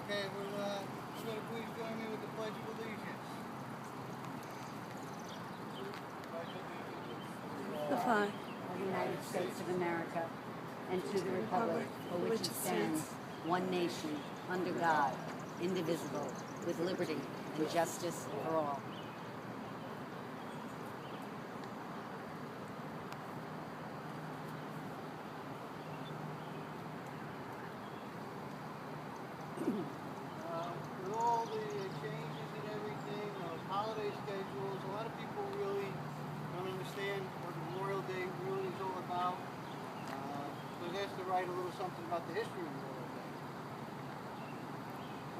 Okay, we're going to please join me with the Pledge of Allegiance. The flag of the United States of America and to the republic for which it stands, one nation, under God, indivisible, with liberty and justice for all. With all the changes and everything, holiday schedules, a lot of people really don't understand what Memorial Day really is all about. So I was asked to write a little something about the history of Memorial Day.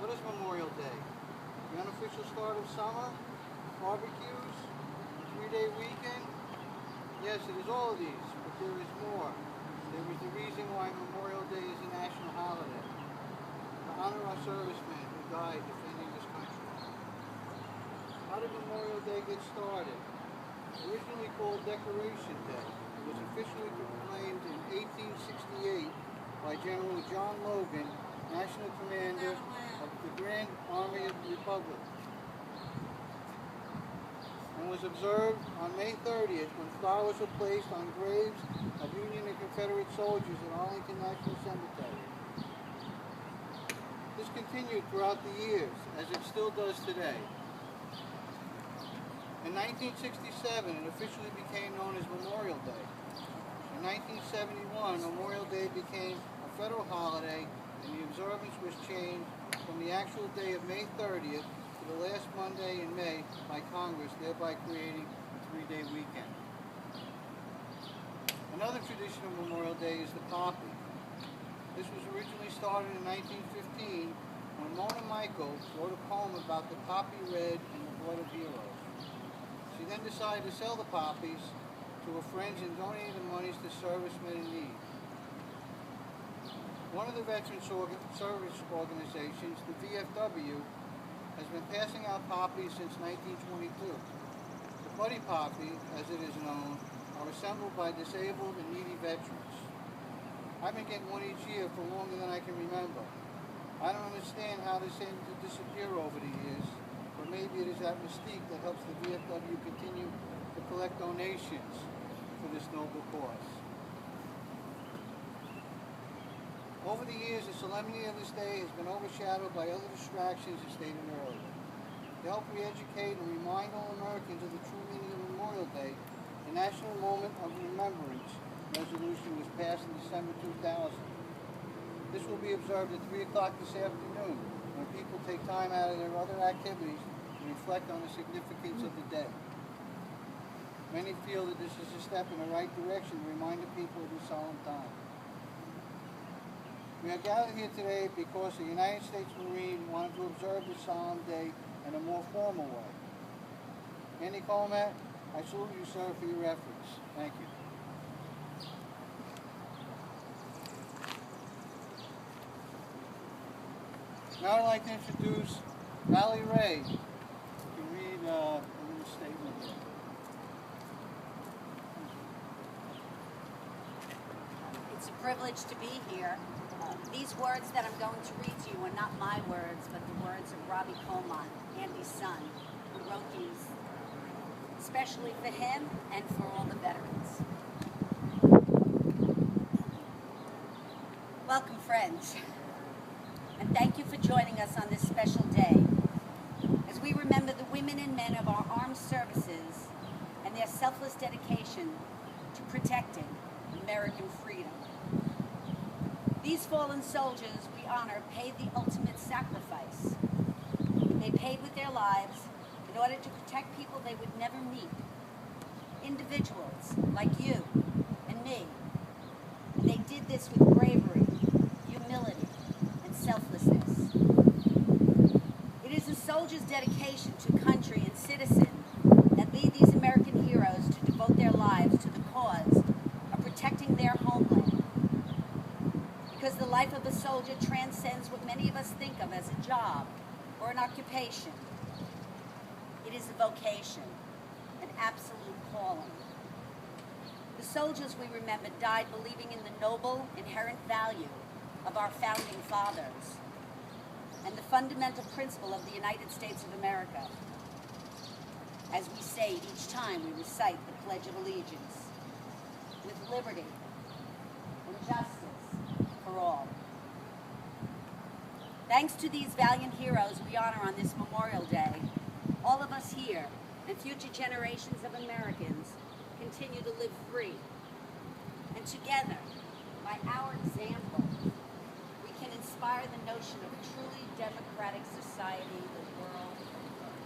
What is Memorial Day? The unofficial start of summer, barbecues, 3-day weekend? Yes, it is all of these, but there is more. There is the reason why Memorial Day is a national holiday. To honor our servicemen who died defending this country. How did Memorial Day get started? Originally called Decoration Day, it was officially proclaimed in 1868 by General John Logan, National Commander of the Grand Army of the Republic, and was observed on May 30th when flowers were placed on graves of Union and Confederate soldiers at Arlington National Cemetery. This continued throughout the years, as it still does today. In 1967, it officially became known as Memorial Day. In 1971, Memorial Day became a federal holiday, and the observance was changed from the actual day of May 30th to the last Monday in May by Congress, thereby creating a 3-day weekend. Another tradition of Memorial Day is the poppy. This was originally started in 1915 when Mona Michael wrote a poem about the poppy red and the blood of heroes. She then decided to sell the poppies to her friends and donated the monies to servicemen in need. One of the Veterans Service Organizations, the VFW, has been passing out poppies since 1922. The Buddy Poppy, as it is known, are assembled by disabled and needy veterans. I've been getting one each year for longer than I can remember. I don't understand how they seem to disappear over the years, but maybe it is that mystique that helps the VFW continue to collect donations for this noble cause. Over the years, the solemnity of this day has been overshadowed by other distractions as stated earlier. To help re-educate and remind all Americans of the true meaning of Memorial Day, the National Moment of Remembrance resolution was passed in December 2000. This will be observed at 3 o'clock this afternoon when people take time out of their other activities to reflect on the significance of the day. Many feel that this is a step in the right direction to remind the people of this solemn time. We are gathered here today because the United States Marine wanted to observe this solemn day in a more formal way. Andy Coleman, I salute you, sir, for your efforts. Thank you. Now I'd like to introduce Valerie Ray to read a little statement here. It's a privilege to be here. These words that I'm going to read to you are not my words, but the words of Robbie Coleman, Andy's son, who wrote these especially for him and for all the veterans. Welcome, friends, and thank you for joining us on this special day as we remember the women and men of our armed services and their selfless dedication to protecting American freedom. These fallen soldiers we honor paid the ultimate sacrifice. They paid with their lives in order to protect people they would never meet. Individuals like you and me. And they did this with bravery, humility, and selflessness. It is a soldier's dedication to country and citizen that lead these American heroes to devote their lives to the cause of protecting their homeland. Because the life of a soldier transcends what many of us think of as a job or an occupation. It is a vocation, an absolute calling. The soldiers we remember died believing in the noble, inherent value of our founding fathers. and the fundamental principle of the United States of America, as we say each time we recite the Pledge of Allegiance, with liberty and justice for all. Thanks to these valiant heroes we honor on this Memorial Day, all of us here and future generations of Americans continue to live free. And together, by our example, we can inspire the notion of a truly democratic society the world over.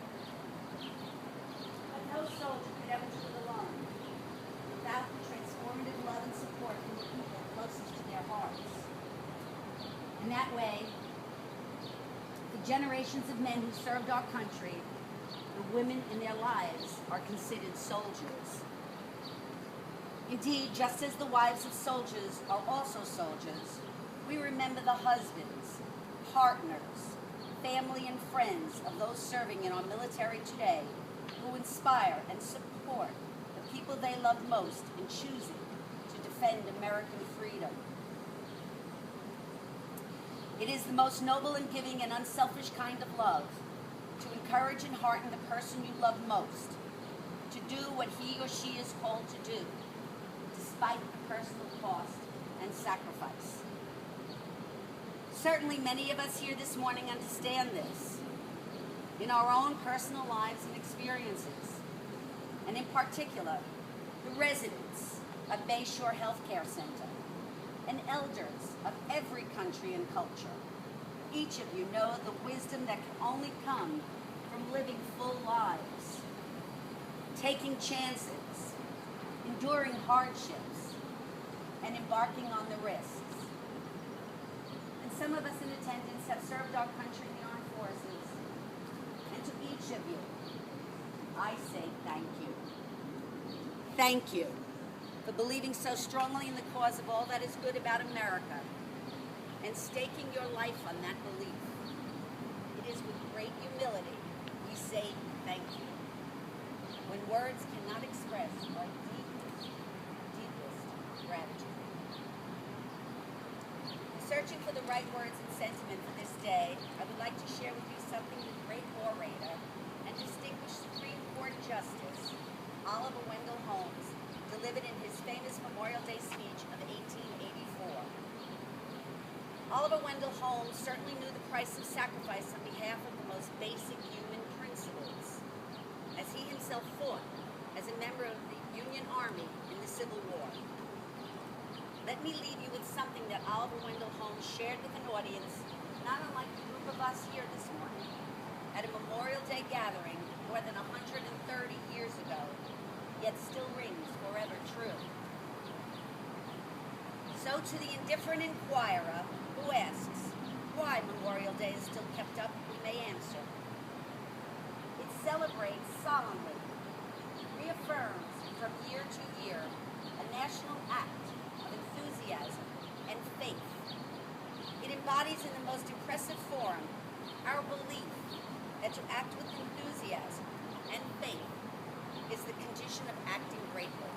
But no soldier could ever do it alone without the transformative love and support from the people closest to their hearts. In that way, the generations of men who served our country, the women in their lives, are considered soldiers. Indeed, just as the wives of soldiers are also soldiers, we remember the husbands, partners, family, and friends of those serving in our military today who inspire and support the people they love most in choosing to defend American freedom. It is the most noble and giving and unselfish kind of love to encourage and hearten the person you love most to do what he or she is called to do, despite the personal cost and sacrifice. Certainly many of us here this morning understand this in our own personal lives and experiences, and in particular, the residents of Bayshore Healthcare Center and elders of every country and culture. Each of you know the wisdom that can only come from living full lives, taking chances, enduring hardships, and embarking on the risks. And some of us in attendance have served our country in the armed forces. And to each of you, I say thank you. Thank you for believing so strongly in the cause of all that is good about America and staking your life on that belief. It is with great humility we say thank you, when words cannot express our deepest gratitude. Searching for the right words and sentiment for this day, I would like to share with you something the great orator and distinguished Supreme Court Justice Oliver Wendell Holmes delivered in his famous Memorial Day speech of 1884. Oliver Wendell Holmes certainly knew the price of sacrifice on behalf of the most basic human principles, as he himself fought as a member of the Union Army in the Civil War. Let me leave you with something that Oliver Wendell Holmes shared with an audience not unlike the group of us here this morning at a Memorial Day gathering more than 130 years ago, yet still rings forever true. So to the indifferent inquirer who asks why Memorial Day is still kept up, we may answer. It celebrates solemnly, reaffirms from year to year a national act of enthusiasm and faith. It embodies in the most impressive form our belief that to act with enthusiasm and faith is the condition of acting greatly.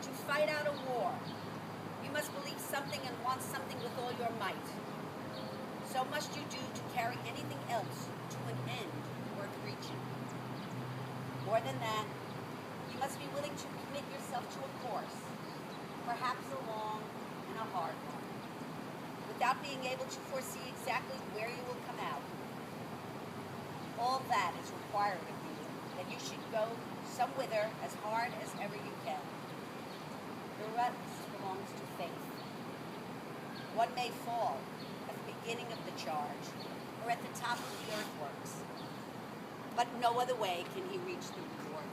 To fight out a war, you must believe something and want something with all your might. So must you do to carry anything else to an end worth reaching. More than that, you must be willing to commit yourself to a course, perhaps a long and a hard one, without being able to foresee exactly where you will come out. All that is required of you, that you should go somewhither as hard as ever you can. The rest belongs to faith. One may fall at the beginning of the charge or at the top of the earthworks, but no other way can he reach the reward.